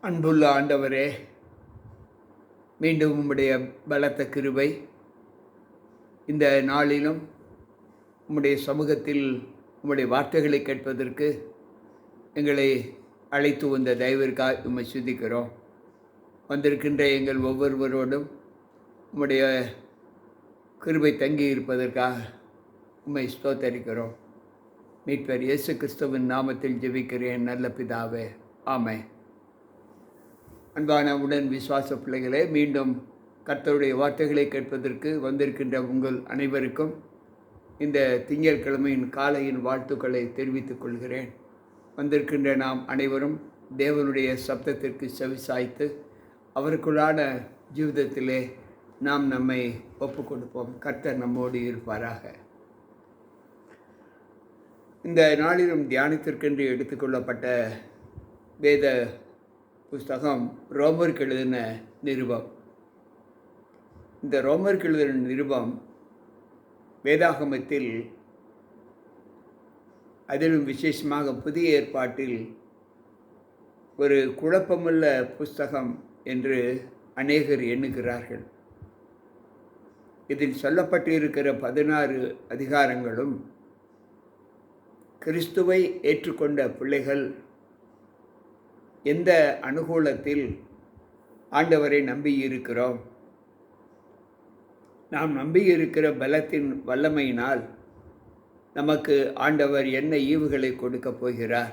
அன்புள்ள ஆண்டவரே, மீண்டும் உம்முடைய பலத்த கிருபை இந்த நாளிலும் உம்முடைய சமூகத்தில் உம்முடைய வார்த்தைகளை கேட்பதற்கு எங்களை அழைத்து வந்த தயவிற்காக உம்மை துதிக்கிறோம். வந்திருக்கின்ற எங்கள் ஒவ்வொருவரோடும் உம்முடைய கிருபை தங்கி இருப்பதற்காக உம்மை ஸ்தோத்தரிக்கிறோம். மீட்பர் இயேசு கிறிஸ்துவின் நாமத்தில் ஜெபிக்கிறேன் நல்ல பிதாவே, ஆமென். அன்பான உடன் விசுவாச பிள்ளைகளே, மீண்டும் கர்த்தருடைய வார்த்தைகளை கேட்பதற்கு வந்திருக்கின்ற உங்கள் அனைவருக்கும் இந்த திங்கட்கிழமையின் காலையின் வாழ்த்துக்களை தெரிவித்துக் கொள்கிறேன். வந்திருக்கின்ற நாம் அனைவரும் தேவனுடைய சப்தத்திற்கு செவிசாய்த்து அவருக்குள்ளான ஜீவிதத்திலே நாம் நம்மை ஒப்பு கொடுப்போம். கர்த்தர் நம்மோடு இருப்பாராக. இந்த நாளிலும் தியானத்திற்கென்று எடுத்துக்கொள்ளப்பட்ட வேத புஸ்தகம் ரோமருக்கு எழுதின நிருபம். இந்த ரோமருக்கு எழுதின நிருபம் வேதாகமத்தில், அதிலும் விசேஷமாக புதிய ஏற்பாட்டில் ஒரு குழப்பமுள்ள புஸ்தகம் என்று அநேகர் எண்ணுகிறார்கள். இதில் சொல்லப்பட்டிருக்கிற 16 அதிகாரங்களும் கிறிஸ்துவை ஏற்றுக்கொண்ட பிள்ளைகள் எந்த அனுகூலத்தில் ஆண்டவரை நம்பியிருக்கிறோம், நாம் நம்பியிருக்கிற பலத்தின் வல்லமையினால் நமக்கு ஆண்டவர் என்ன ஈவுகளை கொடுக்கப் போகிறார்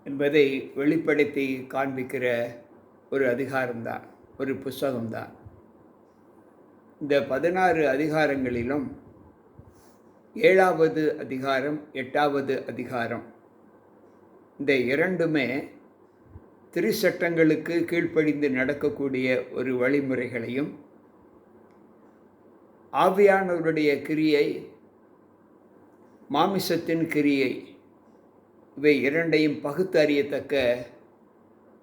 என்பதை வெளிப்படுத்தி காண்பிக்கிற ஒரு அதிகாரம்தான், ஒரு புஸ்தகம்தான். இந்த 16 அதிகாரங்களிலும் 7வது அதிகாரம் 8வது அதிகாரம், இந்த இரண்டுமே திருச்சட்டங்களுக்கு கீழ்ப்படிந்து நடக்கக்கூடிய ஒரு வழிமுறைகளையும், ஆவியானவருடைய கிரியை, மாமிசத்தின் கிரியை, இவை இரண்டையும் பகுத்து அறியத்தக்க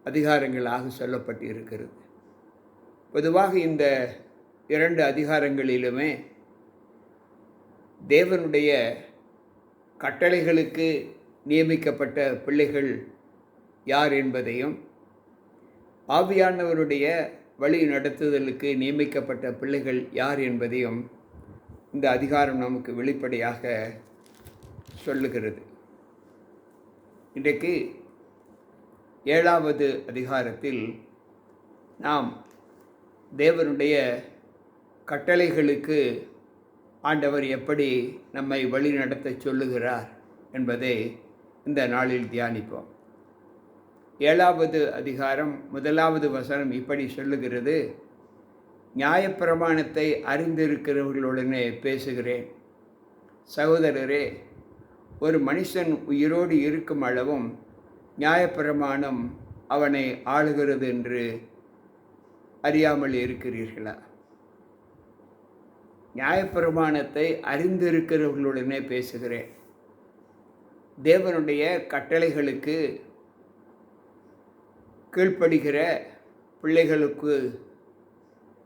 அதிகாரங்களாக சொல்லப்பட்டு இருக்கிறது. பொதுவாக இந்த 2 அதிகாரங்களிலுமே தேவனுடைய கட்டளைகளுக்கு நியமிக்கப்பட்ட பிள்ளைகள் யார் என்பதையும், ஆவியானவருடைய வழி நடத்துதலுக்கு நியமிக்கப்பட்ட பிள்ளைகள் யார் என்பதையும் இந்த அதிகாரம் நமக்கு வெளிப்படையாக சொல்லுகிறது. இன்றைக்கு 7வது அதிகாரத்தில் நாம் தேவனுடைய கட்டளைகளுக்கு ஆண்டவர் எப்படி நம்மை வழி நடத்த சொல்லுகிறார் என்பதை இந்த நாளில் தியானிப்போம். 7வது அதிகாரம் 1வது வசனம் இப்படி சொல்லுகிறது: நியாயப்பிரமாணத்தை அறிந்திருக்கிறவர்களுடனே பேசுகிறேன். சகோதரரே, ஒரு மனுஷன் உயிரோடு இருக்கும் அளவும் நியாயப்பிரமாணம் அவனை ஆளுகிறது என்று அறியாமல் இருக்கிறீர்களா? நியாயப்பிரமாணத்தை அறிந்திருக்கிறவர்களுடனே பேசுகிறேன். தேவனுடைய கட்டளைகளுக்கு கீழ்ப்படுகிற பிள்ளைகளுக்கு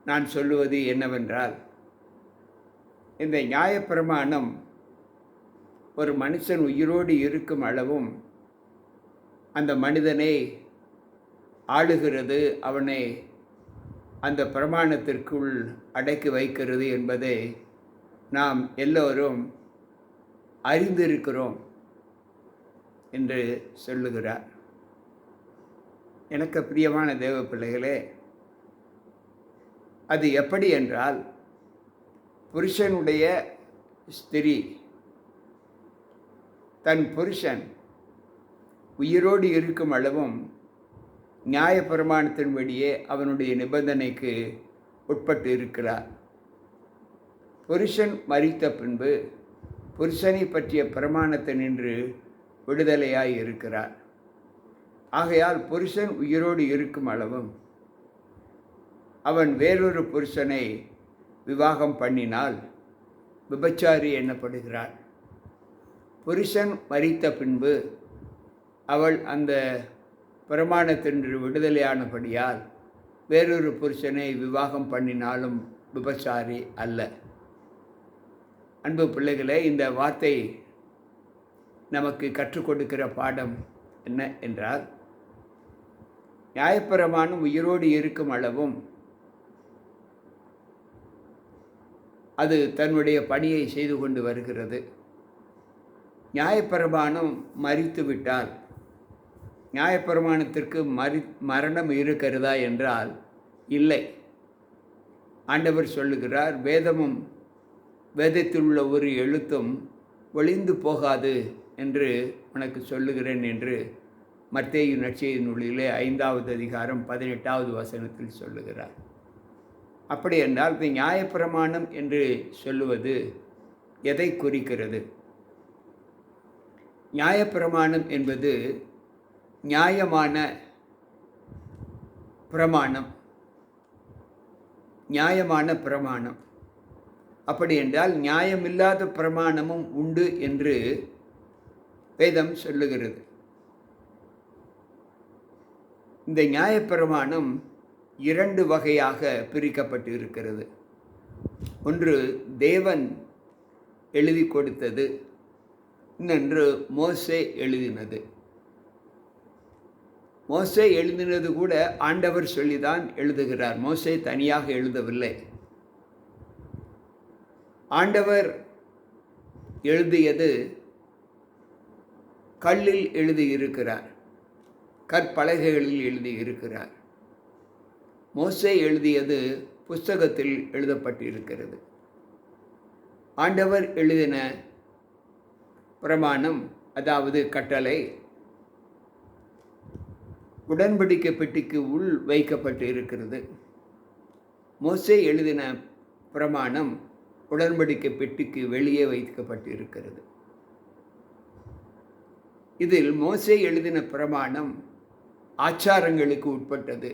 நான் சொல்லுவது என்னவென்றால், இந்த நியாயப்பிரமாணம் ஒரு மனுஷன் உயிரோடு இருக்கும் அளவும் அந்த மனிதனை ஆளுகிறது, அவனை அந்த பிரமாணத்திற்குள் அடக்கி வைக்கிறது என்பதை நாம் எல்லோரும் அறிந்திருக்கிறோம் என்று சொல்லுகிறார். எனக்கு பிரியமான தேவ பிள்ளைகளே, அது எப்படி என்றால், புருஷனுடைய ஸ்திரீ தன் புருஷன் உயிரோடு இருக்கும் அளவும் நியாயப்பிரமாணத்தின்படியே அவனுடைய நிபந்தனைக்கு உட்பட்டு இருக்கிறார். புருஷன் மரித்த பின்பு புருஷனை பற்றிய பிரமாணத்தினின்று விடுதலையாய் இருக்கிறார். ஆகையால் புருஷன் உயிரோடு இருக்கும் அளவும் அவன் வேறொரு புருஷனை விவாகம் பண்ணினால் விபச்சாரி எண்ணப்படுகிறாள். புருஷன் மரித்த பின்பு அவள் அந்த பிரமாணத்தின்று விடுதலையானபடியால் வேறொரு புருஷனை விவாகம் பண்ணினாலும் விபச்சாரி அல்ல. அன்பு பிள்ளைகளே, இந்த வார்த்தை நமக்கு கற்றுக் கொடுக்கிற பாடம் என்ன என்றால், நியாயப்பிரமாணம் உயிரோடு இருக்கும் அளவும் அது தன்னுடைய பணியை செய்து கொண்டு வருகிறது. நியாயப்பிரமாணம் மரித்துவிட்டால் நியாயப்பிரமாணத்திற்கு மரணம் இருக்கிறதா என்றால் இல்லை. ஆண்டவர் சொல்லுகிறார், வேதத்தில் உள்ள ஒரு எழுத்தும் ஒளிந்து போகாது என்று உனக்கு சொல்லுகிறேன் என்று மத்தேயு நற்செய்தி நூலிலே 5வது அதிகாரம் 18வது வசனத்தில் சொல்லுகிறார். அப்படி என்றால் இந்த நியாயப்பிரமாணம் என்று சொல்லுவது எதை குறிக்கிறது? நியாயப்பிரமாணம் என்பது நியாயமான பிரமாணம். நியாயமான பிரமாணம். அப்படி என்றால் நியாயமில்லாத பிரமாணமும் உண்டு என்று வேதம் சொல்லுகிறது. இந்த நியாயப்பிரமாணம் 2 வகையாக பிரிக்கப்பட்டு இருக்கிறது. ஒன்று தேவன் எழுதி கொடுத்தது, இன்னொன்று மோசே எழுதினது. மோசே எழுதினது கூட ஆண்டவர் சொல்லிதான் எழுதுகிறார். மோசே தனியாக எழுதவில்லை. ஆண்டவர் எழுதியது கல்லில் எழுதியிருக்கிறார், கற்பலகைகளில் எழுதியிருக்கிறார். மோசே எழுதியது புஸ்தகத்தில் எழுதப்பட்டிருக்கிறது. ஆண்டவர் எழுதின பிரமாணம், அதாவது கட்டளை, உடன்படிக்கை பெட்டிக்கு உள் வைக்கப்பட்டு இருக்கிறது. மோசே எழுதின பிரமாணம் உடன்படிக்கை பெட்டிக்கு வெளியே வைக்கப்பட்டு இருக்கிறது. இதில் மோசே எழுதின பிரமாணம் ஆச்சாரங்களுக்கு உட்பட்டது,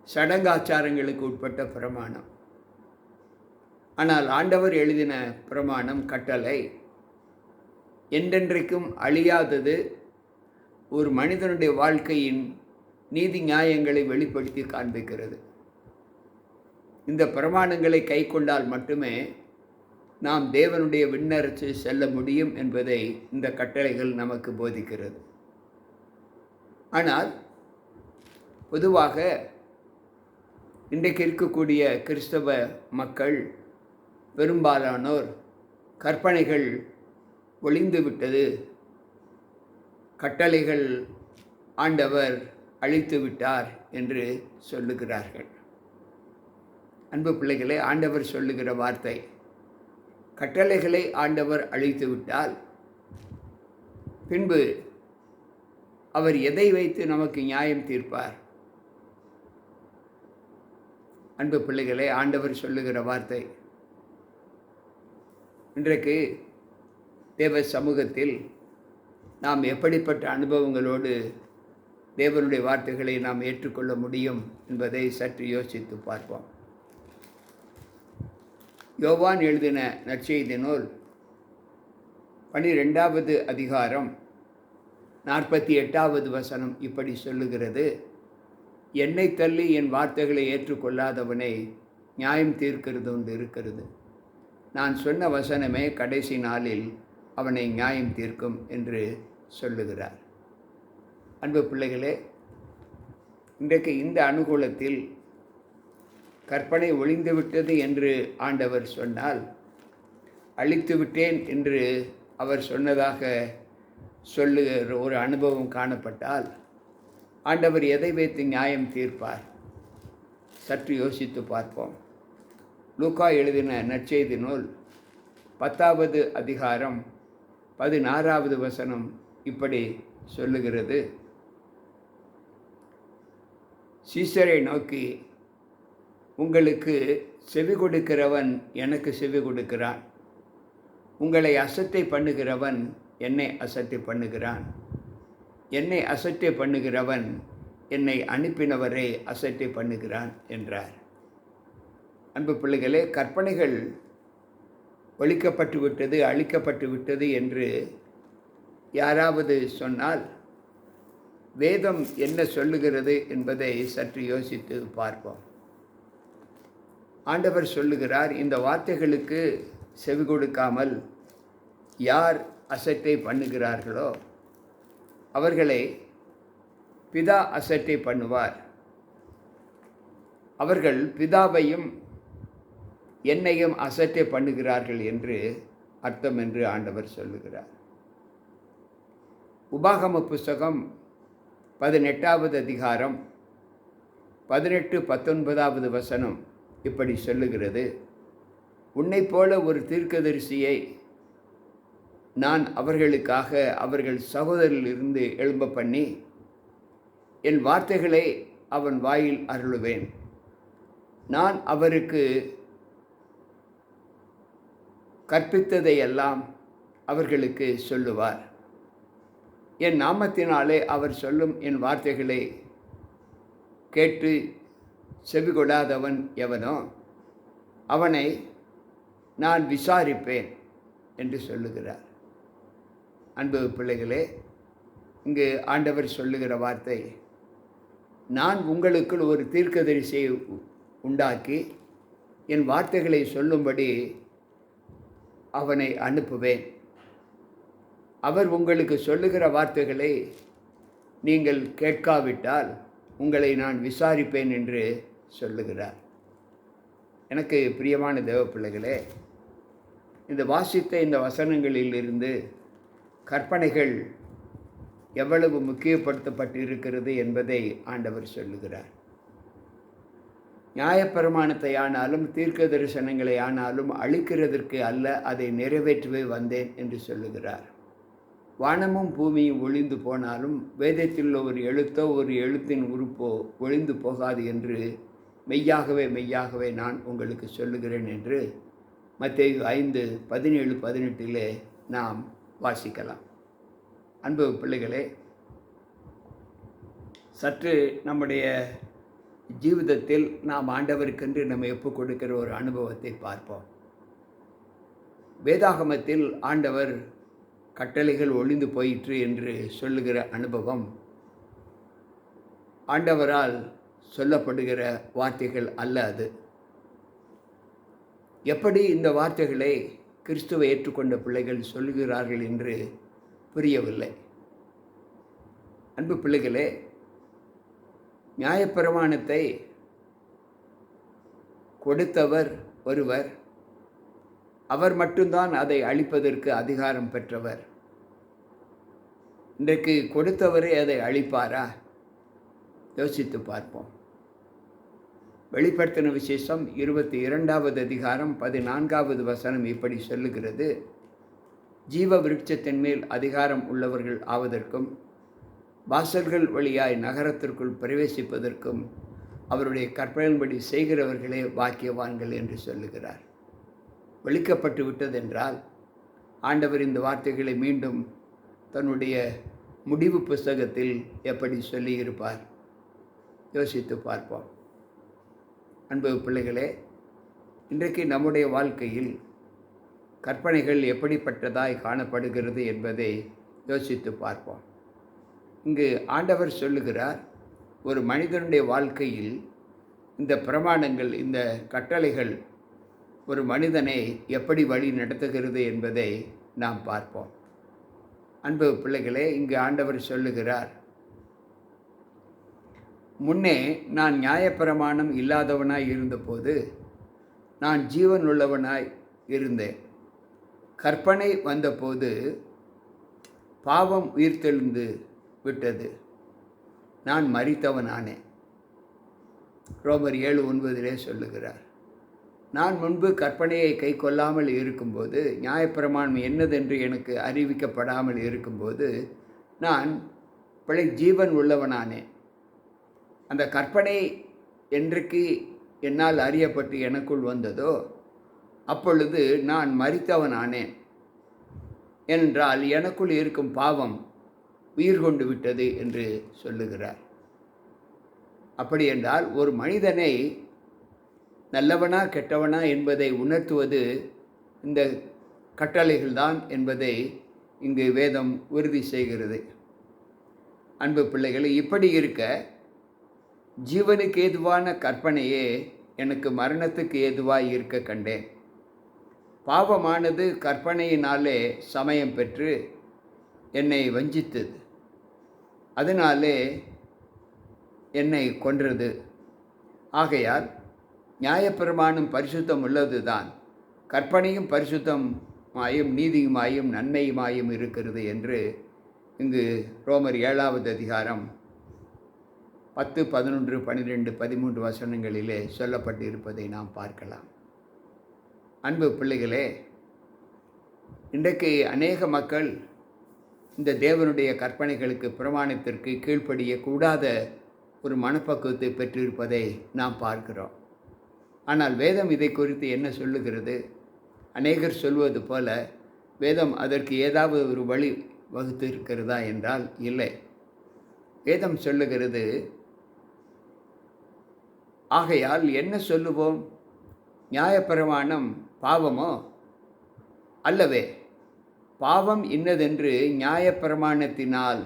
சடங்காச்சாரங்களுக்கு உட்பட்ட பிரமாணம். ஆனால் ஆண்டவர் எழுதின பிரமாணம், கட்டளை, என்றென்றைக்கும் அழியாதது, ஒரு மனிதனுடைய வாழ்க்கையின் நீதி நியாயங்களை வெளிப்படுத்தி காண்பிக்கிறது. இந்த பிரமாணங்களை கை கொண்டால் மட்டுமே நாம் தேவனுடைய விண்ணரசு செல்ல முடியும் என்பதை இந்த கட்டளைகள் நமக்கு போதிக்கிறது. ஆனால் பொதுவாக இன்றைக்கு இருக்கக்கூடிய கிறிஸ்தவ மக்கள் பெரும்பாலானோர் கற்பனைகள் ஒளிந்து விட்டது, கட்டளைகள் ஆண்டவர் அழித்து விட்டார் என்று சொல்லுகிறார்கள். அன்பு பிள்ளைகளே, ஆண்டவர் சொல்லுகிற வார்த்தை, கட்டளைகளை ஆண்டவர் அழித்து விட்டால் பின்பு அவர் எதை வைத்து நமக்கு நியாயம் தீர்ப்பார்? அன்பு பிள்ளைகளே, ஆண்டவர் சொல்லுகிற வார்த்தை, இன்றைக்கு தேவ சமூகத்தில் நாம் எப்படிப்பட்ட அனுபவங்களோடு தேவனுடைய வார்த்தைகளை நாம் ஏற்றுக்கொள்ள முடியும் என்பதை சற்று யோசித்து பார்ப்போம். யோவான் எழுதின நற்செய்தி நூல் 12வது அதிகாரம் 48வது வசனம் இப்படி சொல்லுகிறது, என்னை தள்ளி என் வார்த்தைகளை ஏற்றுக்கொள்ளாதவனை நியாயம் தீர்க்கிறது ஒன்று இருக்கிறது. நான் சொன்ன வசனமே கடைசி நாளில் அவனை நியாயம் தீர்க்கும் என்று சொல்லுகிறார். அன்பு பிள்ளைகளே, இன்றைக்கு இந்த அனுகூலத்தில் கற்பனை ஒளிந்துவிட்டது என்று ஆண்டவர் சொன்னால், அழித்து விட்டேன் என்று அவர் சொன்னதாக சொல்லுகிற ஒரு அனுபவம் காணப்பட்டால் ஆண்டவர் எதை வைத்து நியாயம் தீர்ப்பார்? சற்று யோசித்து பார்ப்போம். லூக்கா எழுதின நற்செய்தி நூல் 10வது அதிகாரம் 16வது வசனம் இப்படி சொல்லுகிறது, சீசரை நோக்கி, உங்களுக்கு செவி கொடுக்கிறவன் எனக்கு செவி கொடுக்கிறான், உங்களை அசட்டை பண்ணுகிறவன் என்னை அசட்டை பண்ணுகிறான், என்னை அசட்டை பண்ணுகிறவன் என்னை அனுப்பினவரை அசட்டை பண்ணுகிறான் என்றார். அன்பு பிள்ளைகளே, கற்பனைகள் ஒழிக்கப்பட்டு விட்டது, அழிக்கப்பட்டு விட்டது என்று யாராவது சொன்னால் வேதம் என்ன சொல்லுகிறது என்பதை சற்று யோசித்து பார்ப்போம். ஆண்டவர் சொல்லுகிறார், இந்த வார்த்தைகளுக்கு செவி கொடுக்காமல் யார் அசட்டை பண்ணுகிறார்களோ அவர்களை பிதா அசட்டை பண்ணுவார். அவர்கள் பிதாவையும் என்னையும் அசட்டை பண்ணுகிறார்கள் என்று அர்த்தம் என்று ஆண்டவர் சொல்லுகிறார். உபாகம புஸ்தகம் 18வது அதிகாரம் 18-19வது வசனம் இப்படி சொல்லுகிறது: உன்னை போல ஒரு தீர்க்கதரிசியை நான் அவர்களுக்காக அவர்கள் சகோதரிலிருந்து எழும்ப பண்ணி என் வார்த்தைகளை அவன் வாயில் அருளுவேன். நான் அவருக்கு கற்பித்ததையெல்லாம் அவர்களுக்கு சொல்லுவார். என் நாமத்தினாலே அவர் சொல்லும் என் வார்த்தைகளை கேட்டு செவிகொடாதவன் எவனோ அவனை நான் விசாரிப்பேன் என்று சொல்லுகிறார். அன்பு பிள்ளைகளே, இங்கு ஆண்டவர் சொல்லுகிற வார்த்தை, நான் உங்களுக்குள் ஒரு தீர்க்கதரிசியை உண்டாக்கி என் வார்த்தைகளை சொல்லும்படி அவனை அனுப்புவேன். அவர் உங்களுக்கு சொல்லுகிற வார்த்தைகளை நீங்கள் கேட்காவிட்டால் உங்களை நான் விசாரிப்பேன் என்று சொல்லுகிறார். எனக்கு பிரியமான தேவ பிள்ளைகளே, இந்த வாசித்த இந்த வசனங்களிலிருந்து கற்பனைகள் எவ்வளவு முக்கியப்படுத்தப்பட்டு இருக்கிறது என்பதை ஆண்டவர் சொல்லுகிறார். நியாயப்பிரமாணத்தை ஆனாலும் தீர்க்க தரிசனங்களை ஆனாலும் அழிக்கிறதற்கு அல்ல, அதை நிறைவேற்றவே வந்தேன் என்று சொல்லுகிறார். வானமும் பூமியும் ஒழிந்து போனாலும் வேதத்தில் ஒரு எழுத்தோ ஒரு எழுத்தின் உறுப்போ ஒழிந்து போகாது என்று மெய்யாகவே மெய்யாகவே நான் உங்களுக்கு சொல்லுகிறேன் என்று மத்தேயு 5:17-18 நாம் வாசிக்கலாம். அன்பு பிள்ளைகளே, சற்று நம்முடைய ஜீவிதத்தில் நாம் ஆண்டவருக்கென்று நம்ம ஒப்புக் கொடுக்கிற ஒரு அனுபவத்தை பார்ப்போம். வேதாகமத்தில் ஆண்டவர் கட்டளைகள் ஒழிந்து போயிற்று என்று சொல்லுகிற அனுபவம் ஆண்டவரால் சொல்லப்படுகிற வார்த்தைகள் அல்ல. அது எப்படி இந்த வார்த்தைகளை கிறிஸ்துவை ஏற்றுக்கொண்ட பிள்ளைகள் சொல்லுகிறார்கள் என்று புரியவில்லை. அன்பு பிள்ளைகளே, நியாயப்பிரமாணத்தை கொடுத்தவர் ஒருவர், அவர் மட்டும்தான் அதை அழிப்பதற்கு அதிகாரம் பெற்றவர். இன்றைக்கு கொடுத்தவரே அதை அழிப்பாரா? யோசித்து பார்ப்போம். வெளிப்படுத்தின விசேஷம் 22வது அதிகாரம் 14வது வசனம் இப்படி சொல்லுகிறது: ஜீவ விருட்சத்தின் மேல் அதிகாரம் உள்ளவர்கள் ஆவதற்கும் வாசல்கள் வழியாய் நகரத்திற்குள் பிரவேசிப்பதற்கும் அவருடைய கற்பனையின்படி செய்கிறவர்களே பாக்கியவான்கள் என்று சொல்லுகிறார். வெளிக்கப்பட்டு விட்டதென்றால் ஆண்டவர் இந்த வார்த்தைகளை மீண்டும் தன்னுடைய முடிவு புஸ்தகத்தில் எப்படி சொல்லியிருப்பார்? யோசித்து பார்ப்போம். அன்பு பிள்ளைகளே, இன்றைக்கு நம்முடைய வாழ்க்கையில் கற்பனைகள் எப்படிப்பட்டதாய் காணப்படுகிறது என்பதை யோசித்து பார்ப்போம். இங்கு ஆண்டவர் சொல்லுகிறார், ஒரு மனிதனுடைய வாழ்க்கையில் இந்த பிரமாணங்கள், இந்த கட்டளைகள் ஒரு மனிதனை எப்படி வழி நடத்துகிறது என்பதை நாம் பார்ப்போம். அன்பு பிள்ளைகளே, இங்கு ஆண்டவர் சொல்லுகிறார், முன்னே நான் நியாயப்பிரமாணம் இல்லாதவனாய் இருந்தபோது நான் ஜீவன் உள்ளவனாய் இருந்தேன். கற்பனை வந்தபோது பாவம் உயிர்த்தெழுந்து விட்டது, நான் மரித்தவனானேன். ரோமர் 7:9 சொல்லுகிறார். நான் முன்பு கற்பனையை கை கொள்ளாமல் இருக்கும்போது, நியாயப்பிரமாணம் என்னதென்று எனக்கு அறிவிக்கப்படாமல் இருக்கும்போது நான் ஜீவன் உள்ளவனானேன். அந்த கற்பனை என்றைக்கு என்னால் அறியப்பட்டு எனக்குள் வந்ததோ அப்பொழுது நான் மரித்தவனானேன். என்றால் எனக்குள் இருக்கும் பாவம் உயிர் கொண்டு விட்டது என்று சொல்லுகிறார். அப்படி என்றால் ஒரு மனிதனை நல்லவனா கெட்டவனா என்பதை உணர்த்துவது இந்த கட்டளைகள்தான் என்பதை இங்கு வேதம் உறுதி செய்கிறது. அன்பு பிள்ளைகளை, இப்படி இருக்க ஜீவனுக்கு ஏதுவான கற்பனையே எனக்கு மரணத்துக்கு ஏதுவாய் இருக்க கண்டேன். பாவமானது கற்பனையினாலே சமயம் பெற்று என்னை வஞ்சித்தது. அதனாலே என்னை கொன்றது. ஆகையால் நியாயப்பிரமாணம் பரிசுத்தம் உள்ளது தான், கற்பனையும் பரிசுத்தமாயும் நீதியுமாயும் நன்மையுமாயும் இருக்கிறது என்று இங்கு ரோமர் 7வது அதிகாரம் 10, 11, 12, 13 வசனங்களிலே சொல்லப்பட்டு இருப்பதை நாம் பார்க்கலாம். அன்பு பிள்ளைகளே, இன்றைக்கு அநேக மக்கள் இந்த தேவனுடைய கற்பனைகளுக்கு பிரமாணத்திற்கு கீழ்ப்படியக்கூடாத ஒரு மனப்பக்குவத்தை பெற்றிருப்பதை நாம் பார்க்கிறோம். ஆனால் வேதம் இதை குறித்து என்ன சொல்லுகிறது? அநேகர் சொல்வது போல வேதம் அதற்கு ஏதாவது ஒரு வழி வகுத்து இருக்கிறதா என்றால் இல்லை. வேதம் சொல்லுகிறது, ஆகையால் என்ன சொல்லுவோம்? நியாயப்பிரமாணம் பாவமோ? அல்லவே. பாவம் இன்னதென்று நியாயப்பிரமாணத்தினால்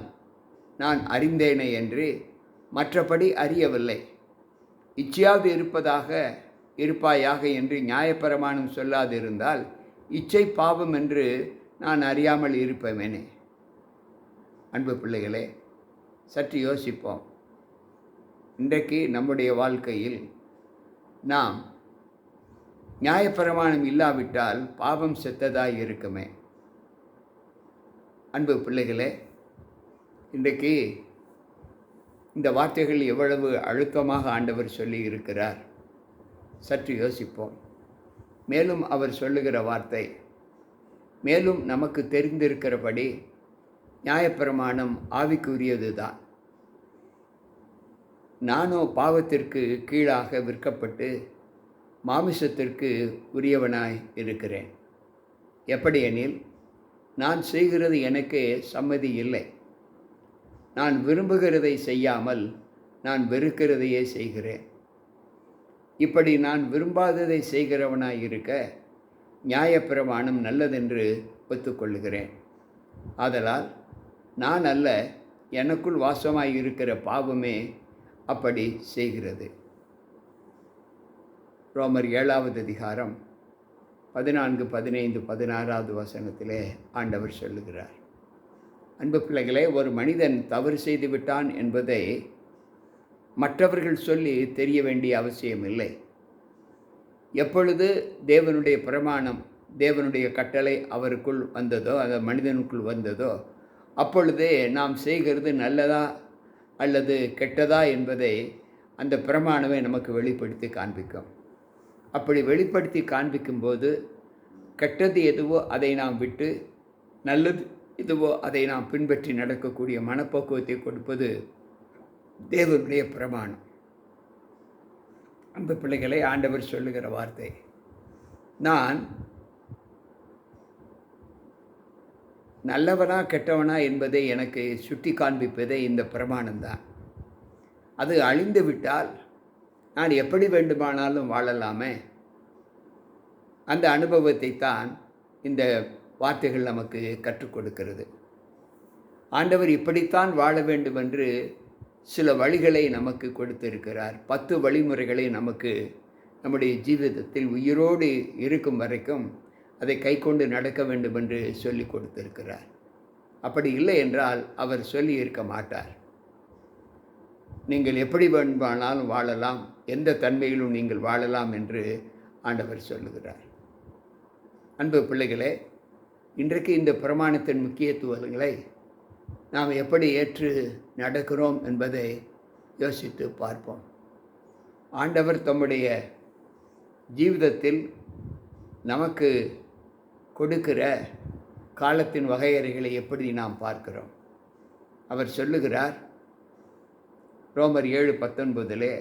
நான் அறிந்தேனே என்று மற்றபடி அறியவில்லை. இச்சையாவது இருப்பாயாக என்று நியாயப்பிரமாணம் சொல்லாதிருந்தால் இச்சை பாவம் என்று நான் அறியாமல் இருப்பேனே. அன்பு பிள்ளைகளே, சற்று யோசிப்போம். இன்றைக்கு நம்முடைய வாழ்க்கையில் நாம் நியாயப்பிரமாணம் இல்லாவிட்டால் பாவம் செத்ததாய் இருக்குமே. அன்பு பிள்ளைகளே, இன்றைக்கு இந்த வார்த்தைகள் எவ்வளவு அழுத்தமாக ஆண்டவர் சொல்லி இருக்கிறார் சற்று யோசிப்போம். மேலும் அவர் சொல்லுகிற வார்த்தை, மேலும் நமக்கு தெரிந்திருக்கிறபடி நியாயப்பிரமாணம் ஆவிக்குரியது தான். நானோ பாவத்திற்கு கீழாக விற்கப்பட்டு மாமிசத்திற்கு உரியவனாய் இருக்கிறேன். எப்படியெனில், நான் செய்கிறது எனக்கே சம்மதி இல்லை. நான் விரும்புகிறதை செய்யாமல் நான் வெறுக்கிறதையே செய்கிறேன். இப்படி நான் விரும்பாததை செய்கிறவனாய் இருக்க நியாயப்பிரமாணம் நல்லதென்று ஒத்துக்கொள்ளுகிறேன். ஆதலால் நான் அல்ல, எனக்குள் வாசமாய் இருக்கிற பாவமே அப்படி செய்கிறது. ரோமர் 7வது அதிகாரம் 14, 15, 16வது வசனத்திலே ஆண்டவர் சொல்லுகிறார். அன்பு பிள்ளைகளே, ஒரு மனிதன் தவறு செய்து விட்டான் என்பதை மற்றவர்கள் சொல்லி தெரிய வேண்டிய அவசியமில்லை. எப்பொழுது தேவனுடைய பிரமாணம், தேவனுடைய கட்டளை அவருக்குள் வந்ததோ, அந்த மனிதனுக்குள் வந்ததோ, அப்பொழுதே நாம் செய்கிறது நல்லதா அல்லது கெட்டதா என்பதை அந்த பிரமாணமே நமக்கு வெளிப்படுத்தி காண்பிக்கும். அப்படி வெளிப்படுத்தி காண்பிக்கும்போது கெட்டது எதுவோ அதை நாம் விட்டு, நல்லது எதுவோ அதை நாம் பின்பற்றி நடக்கக்கூடிய மனப்போக்குவத்தை கொடுப்பது தேவனுடைய பிரமாணம். அன்பு பிள்ளைகளை, ஆண்டவர் சொல்லுகிற வார்த்தை, நான் நல்லவனா கெட்டவனா என்பதை எனக்கு சுட்டி காண்பிப்பதே இந்த பிரமாணம்தான். அது அழிந்து விட்டால் நான் எப்படி வேண்டுமானாலும் வாழலாமே. அந்த அனுபவத்தை தான் இந்த வார்த்தைகள் நமக்கு கற்றுக் கொடுக்கிறது. ஆண்டவர் இப்படித்தான் வாழ வேண்டும் என்று சில வழிகளை நமக்கு கொடுத்திருக்கிறார். 10 வழிமுறைகளை நமக்கு நம்முடைய ஜீவிதத்தில் உயிரோடு இருக்கும் வரைக்கும் அதை கைக்கொண்டு நடக்க வேண்டும் என்று சொல்லி கொடுத்திருக்கிறார். அப்படி இல்லை என்றால் அவர் சொல்லி இருக்க மாட்டார். நீங்கள் எப்படி வேண்டுமானாலும் வாழலாம், எந்த தன்மையிலும் நீங்கள் வாழலாம் என்று ஆண்டவர் சொல்லுகிறார். அன்பு பிள்ளைகளே, இன்றைக்கு இந்த பிரமாணத்தின் முக்கியத்துவங்களை நாம் எப்படி ஏற்று நடக்கிறோம் என்பதை யோசித்து பார்ப்போம். ஆண்டவர் தம்முடைய ஜீவிதத்தில் நமக்கு கொடுக்கிற காலத்தின் வகையறைகளை எப்படி நாம் பார்க்கிறோம்? அவர் சொல்லுகிறார் ரோமர் 7:19,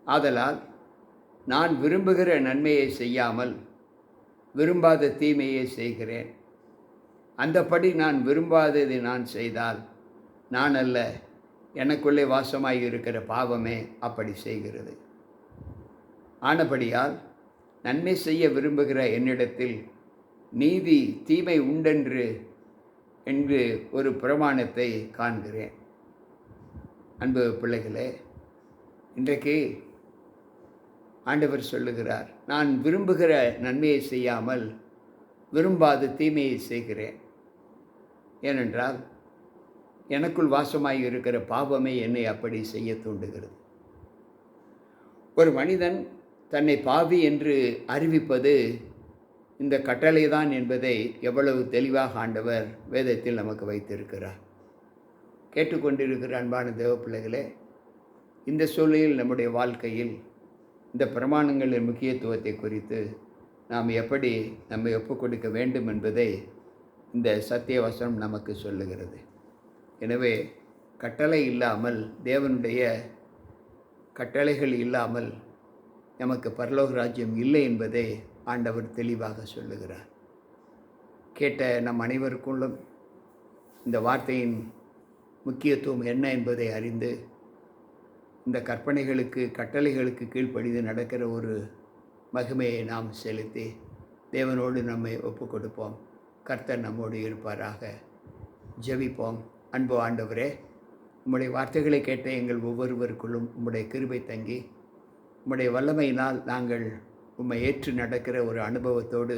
ஆதலால் நான் விரும்புகிற நன்மையை செய்யாமல் விரும்பாத தீமையை செய்கிறேன். அந்தபடி நான் விரும்பாததை நான் செய்தால் நான் அல்ல, எனக்குள்ளே வாசமாய் இருக்கிற பாவமே அப்படி செய்கிறது. ஆனபடியால் நன்மை செய்ய விரும்புகிற என்னிடத்தில் நீதி தீமை உண்டென்று ஒரு பிரமாணத்தை காண்கிறேன். அன்பு பிள்ளைகளே, இன்றைக்கு ஆண்டவர் சொல்லுகிறார், நான் விரும்புகிற நன்மையை செய்யாமல் விரும்பாத தீமையை செய்கிறேன். ஏனென்றால் எனக்குள் வாசமாய் இருக்கிற பாவமே என்னை அப்படி செய்ய தூண்டுகிறது. ஒரு மனிதன் தன்னை பாவி என்று அறிவிப்பது இந்த கட்டளை தான் என்பதை எவ்வளவு தெளிவாக ஆண்டவர் வேதத்தில் நமக்கு வைத்திருக்கிறார். கேட்டுக்கொண்டிருக்கிற அன்பான தேவ பிள்ளைகளே, இந்த சூழ்நிலையில் நம்முடைய வாழ்க்கையில் இந்த பிரமாணங்களின் முக்கியத்துவத்தை குறித்து நாம் எப்படி நம்மை ஒப்புக் கொடுக்க வேண்டும் என்பதை இந்த சத்திய வசனம் நமக்கு சொல்லுகிறது. எனவே கட்டளை இல்லாமல், தேவனுடைய கட்டளைகள் இல்லாமல் நமக்கு பரலோக ராஜ்யம் இல்லை என்பதை ஆண்டவர் தெளிவாக சொல்லுகிறார். கேட்ட நம் அனைவருக்குள்ளும் இந்த வார்த்தையின் முக்கியத்துவம் என்ன என்பதை அறிந்து இந்த கற்பனைகளுக்கு, கட்டளைகளுக்கு கீழ்ப்படிந்து நடக்கிற ஒரு மகிமையை நாம் செலுத்தி தேவனோடு நம்மை ஒப்புக் கொடுப்போம். கர்த்தர் நம்மோடு இருப்பாராக. ஜெபிப்போம். அன்பு ஆண்டவரே, உம்முடைய வார்த்தைகளை கேட்ட எங்கள் ஒவ்வொருவருக்குள்ளும் உம்முடைய கிருபை தங்கி, உம்முடைய வல்லமையினால் நாங்கள் உம்மை ஏற்று நடக்கிற ஒரு அனுபவத்தோடு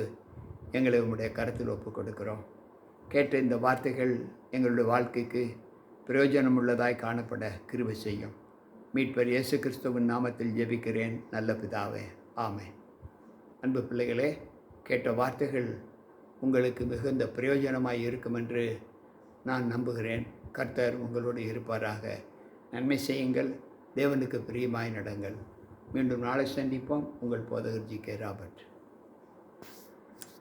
எங்களை உம்முடைய கருத்தில் ஒப்புக் கொடுக்கிறோம். கேட்ட இந்த வார்த்தைகள் எங்களுடைய வாழ்க்கைக்கு பிரயோஜனமுள்ளதாய் காணப்பட கிருபை செய்யும். மீட்பர் இயேசு கிறிஸ்துவின் நாமத்தில் ஜெபிக்கிறேன் நல்ல பிதாவே, ஆமென். அன்பு பிள்ளைகளே, கேட்ட வார்த்தைகள் உங்களுக்கு மிகுந்த பிரயோஜனமாய் இருக்கும் என்று நான் நம்புகிறேன். கர்த்தர் உங்களோடு இருப்பாராக. நன்மை செய்யுங்கள், தேவனுக்கு பிரியமாய் நடங்கள். மீண்டும் நாளை சந்திப்போம். உங்கள் போதகர் ஜி.கே. ராபர்ட்.